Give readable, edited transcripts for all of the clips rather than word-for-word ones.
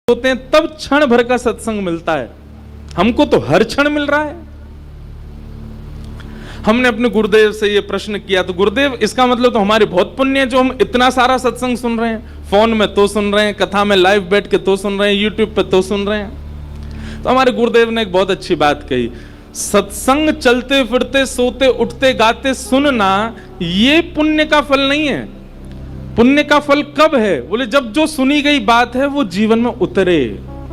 होते हैं तब क्षण भर का सत्संग मिलता है। हमको तो हर क्षण मिल रहा है। हमने अपने गुरुदेव से ये प्रश्न किया तो गुरुदेव इसका मतलब तो हमारी बहुत पुण्य है जो हम इतना सारा सत्संग सुन रहे हैं, फोन में तो सुन रहे हैं, कथा में लाइव बैठ के तो सुन रहे हैं, यूट्यूब पे तो सुन रहे हैं। तो हमारे गुरुदेव ने एक बहुत अच्छी बात कही, सत्संग चलते फिरते सोते उठते गाते सुनना ये पुण्य का फल नहीं है। पुण्य का फल कब है? बोले जब जो सुनी गई बात है वो जीवन में उतरे,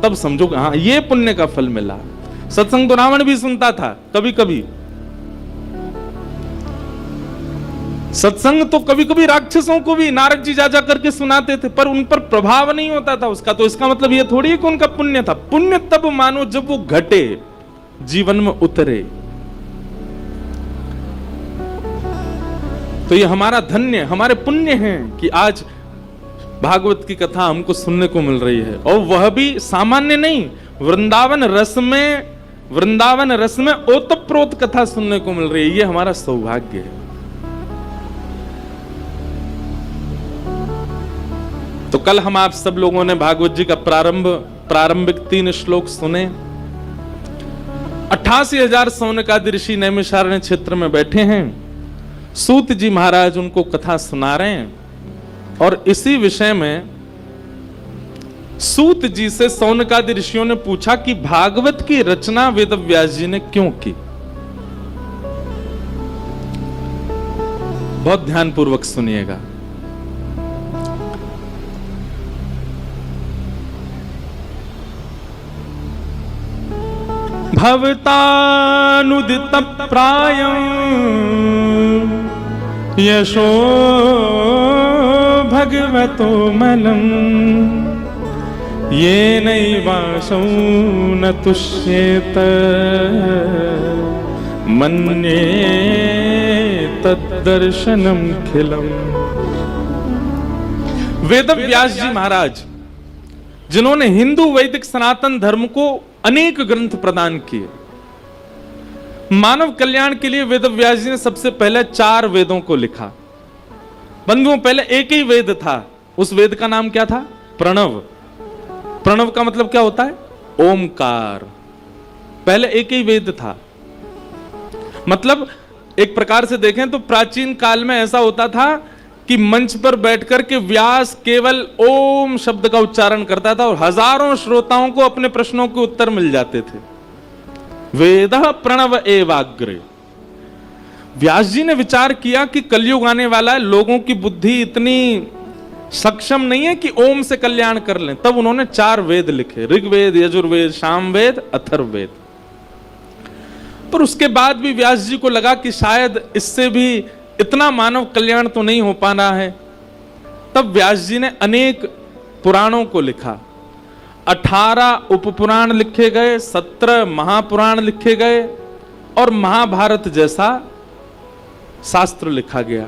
तब समझो हाँ ये पुण्य का फल मिला। सत्संग तो रावण भी सुनता था कभी कभी, सत्संग तो कभी कभी राक्षसों को भी नारद जी जा करके सुनाते थे, पर उन पर प्रभाव नहीं होता था उसका। तो इसका मतलब ये थोड़ी है कि उनका पुण्य था। पुण्य तब मानो जब वो घटे, जीवन में उतरे। तो ये हमारा धन्य, हमारे पुण्य हैं कि आज भागवत की कथा हमको सुनने को मिल रही है, और वह भी सामान्य नहीं, वृंदावन रस में ओतप्रोत कथा सुनने को मिल रही है। ये हमारा सौभाग्य है। तो कल हम आप सब लोगों ने भागवत जी का प्रारंभिक 3 श्लोक सुने। 88,000 सौनकादि ऋषि नैमिषारण्य क्षेत्र में बैठे हैं। सूत जी महाराज उनको कथा सुना रहे हैं, और इसी विषय में सूत जी से सौनकादि ऋषियों ने पूछा कि भागवत की रचना वेदव्यास जी ने क्यों की। बहुत ध्यानपूर्वक सुनिएगा। भवतानुदित प्रायं यशो भगवतो मलं येनैवासौ न तुष्येत मन्ये तद्दर्शनं खिलम्। वेदव्यास जी महाराज जिन्होंने हिंदू वैदिक सनातन धर्म को अनेक ग्रंथ प्रदान किए, मानव कल्याण के लिए वेदव्यास जी ने सबसे पहले 4 वेदों को लिखा। बंधुओं पहले एक ही वेद था, उस वेद का नाम क्या था? प्रणव। प्रणव का मतलब क्या होता है? ओमकार। पहले एक ही वेद था। मतलब एक प्रकार से देखें तो प्राचीन काल में ऐसा होता था कि मंच पर बैठकर के व्यास केवल ओम शब्द का उच्चारण करता था और हजारों श्रोताओं को अपने प्रश्नों के उत्तर मिल जाते थे। वेदः प्रणव एवाग्रे। व्यास जी ने विचार किया कि कलयुग आने वाला है, लोगों की बुद्धि इतनी सक्षम नहीं है कि ओम से कल्याण कर लें। तब उन्होंने 4 वेद लिखे, ऋग्वेद, यजुर्वेद, सामवेद, अथर्ववेद। पर उसके बाद भी व्यास जी को लगा कि शायद इससे भी इतना मानव कल्याण तो नहीं हो पा रहा है। तब व्यास जी ने अनेक पुराणों को लिखा। 18 उपपुराण लिखे गए, 17 महापुराण लिखे गए, और महाभारत जैसा शास्त्र लिखा गया।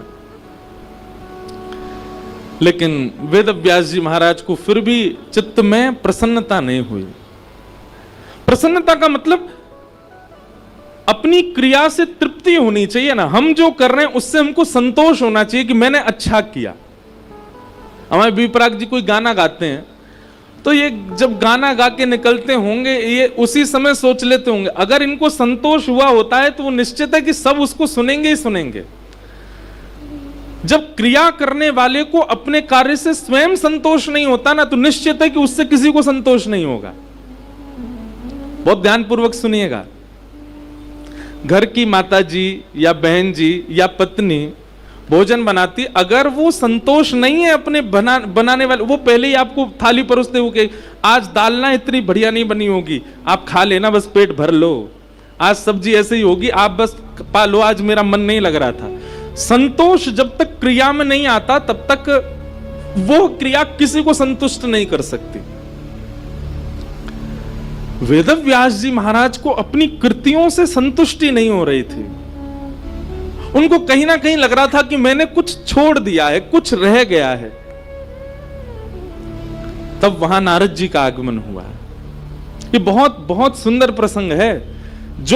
लेकिन वेदव्यास जी महाराज को फिर भी चित्त में प्रसन्नता नहीं हुई। प्रसन्नता का मतलब अपनी क्रिया से तृप्ति होनी चाहिए ना। हम जो कर रहे हैं उससे हमको संतोष होना चाहिए कि मैंने अच्छा किया। हमारे विपराग जी कोई गाना गाते हैं तो ये जब गाना गा के निकलते होंगे, ये उसी समय सोच लेते होंगे अगर इनको संतोष हुआ होता है तो वो निश्चित है कि सब उसको सुनेंगे ही सुनेंगे। जब क्रिया करने वाले को अपने कार्य से स्वयं संतोष नहीं होता ना, तो निश्चित है कि उससे किसी को संतोष नहीं होगा। बहुत ध्यानपूर्वक सुनिएगा। घर की माता जी या बहन जी या पत्नी भोजन बनाती, अगर वो संतोष नहीं है अपने बनाने वाले, वो पहले ही आपको थाली परोसते हुए आज दाल ना इतनी बढ़िया नहीं बनी होगी, आप खा लेना, बस पेट भर लो। आज सब्जी ऐसे ही होगी, आप बस पा लो, आज मेरा मन नहीं लग रहा था। संतोष जब तक क्रिया में नहीं आता तब तक वो क्रिया किसी को संतुष्ट नहीं कर सकती। वेदव्यास जी महाराज को अपनी कृतियों से संतुष्टि नहीं हो रही थी। उनको कहीं ना कहीं लग रहा था कि मैंने कुछ छोड़ दिया है, कुछ रह गया है। तब वहां नारद जी का आगमन हुआ। ये बहुत बहुत सुंदर प्रसंग है। जो